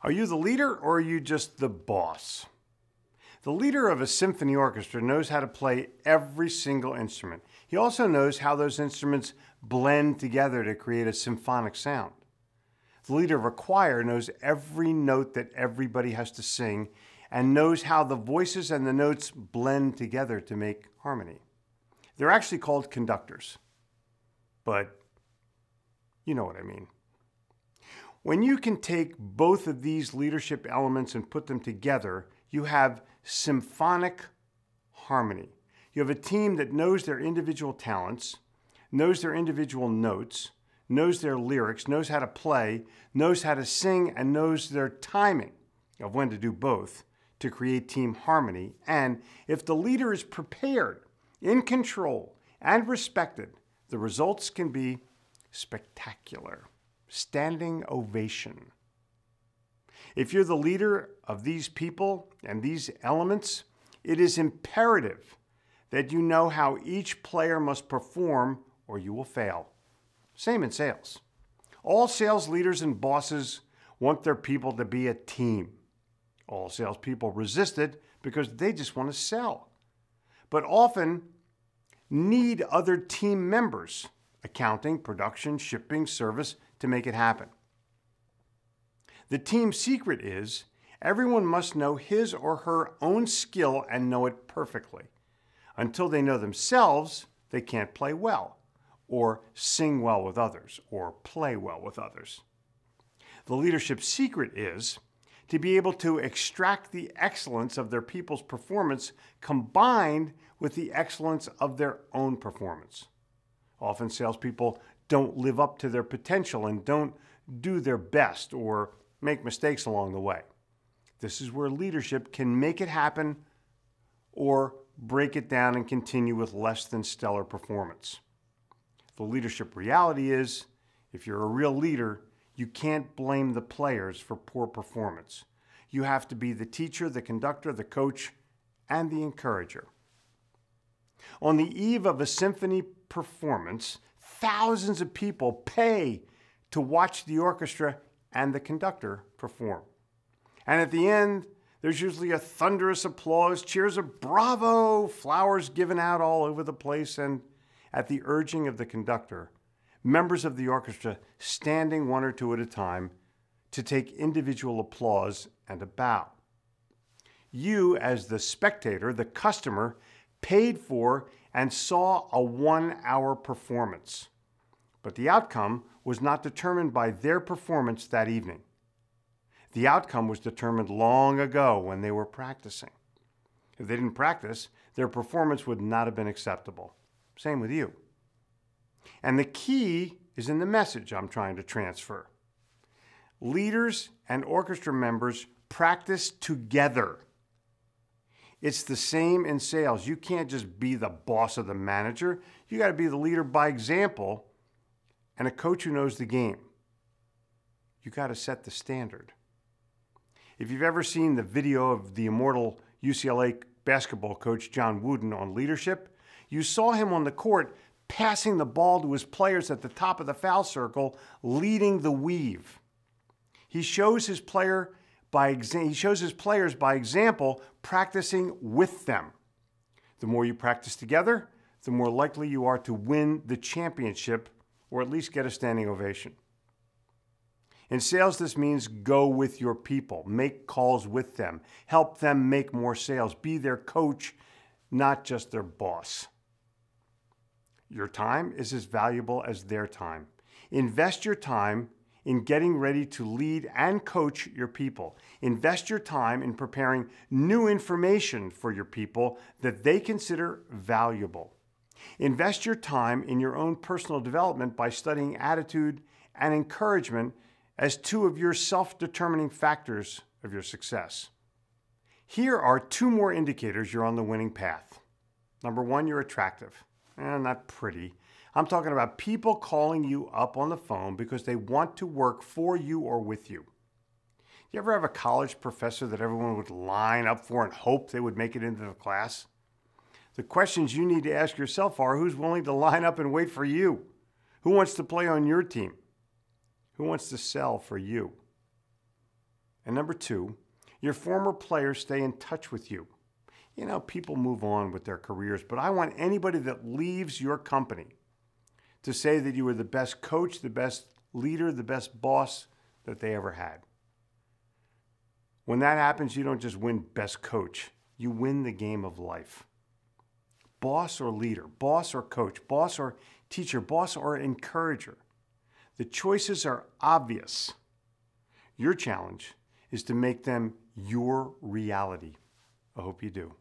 Are you the leader or are you just the boss? The leader of a symphony orchestra knows how to play every single instrument. He also knows how those instruments blend together to create a symphonic sound. The leader of a choir knows every note that everybody has to sing and knows how the voices and the notes blend together to make harmony. They're actually called conductors, but you know what I mean. When you can take both of these leadership elements and put them together, you have symphonic harmony. You have a team that knows their individual talents, knows their individual notes, knows their lyrics, knows how to play, knows how to sing, and knows their timing of when to do both to create team harmony. And if the leader is prepared, in control, and respected, the results can be spectacular. Standing ovation. If you're the leader of these people and these elements, it is imperative that you know how each player must perform or you will fail. Same in sales. All sales leaders and bosses want their people to be a team. All salespeople resist it because they just want to sell, but often need other team members, accounting, production, shipping, service, to make it happen. The team secret is everyone must know his or her own skill and know it perfectly. Until they know themselves, they can't play well, or sing well with others, or play well with others. The leadership secret is to be able to extract the excellence of their people's performance combined with the excellence of their own performance. Often salespeople don't live up to their potential and don't do their best or make mistakes along the way. This is where leadership can make it happen or break it down and continue with less than stellar performance. The leadership reality is, if you're a real leader, you can't blame the players for poor performance. You have to be the teacher, the conductor, the coach, and the encourager. On the eve of a symphony performance, thousands of people pay to watch the orchestra and the conductor perform. And at the end, there's usually a thunderous applause, cheers of bravo, flowers given out all over the place, and at the urging of the conductor, members of the orchestra standing one or two at a time to take individual applause and a bow. You, as the spectator, the customer, paid for and saw a 1-hour performance. But the outcome was not determined by their performance that evening. The outcome was determined long ago when they were practicing. If they didn't practice, their performance would not have been acceptable. Same with you. And the key is in the message I'm trying to transfer. Leaders and orchestra members practice together. It's the same in sales. You can't just be the boss of the manager. You got to be the leader by example and a coach who knows the game. You got to set the standard. If you've ever seen the video of the immortal UCLA basketball coach John Wooden on leadership, you saw him on the court passing the ball to his players at the top of the foul circle, leading the weave. He shows his players by example, practicing with them. The more you practice together, the more likely you are to win the championship or at least get a standing ovation. In sales, this means go with your people, make calls with them, help them make more sales, be their coach, not just their boss. Your time is as valuable as their time. Invest your time in getting ready to lead and coach your people. Invest your time in preparing new information for your people that they consider valuable. Invest your time in your own personal development by studying attitude and encouragement as two of your self-determining factors of your success. Here are 2 more indicators you're on the winning path. Number 1, you're attractive. Not pretty. I'm talking about people calling you up on the phone because they want to work for you or with you. You ever have a college professor that everyone would line up for and hope they would make it into the class? The questions you need to ask yourself are, who's willing to line up and wait for you? Who wants to play on your team? Who wants to sell for you? And number two, your former players stay in touch with you. You know, people move on with their careers, but I want anybody that leaves your company to say that you were the best coach, the best leader, the best boss that they ever had. When that happens, you don't just win best coach, you win the game of life. Boss or leader, boss or coach, boss or teacher, boss or encourager. The choices are obvious. Your challenge is to make them your reality. I hope you do.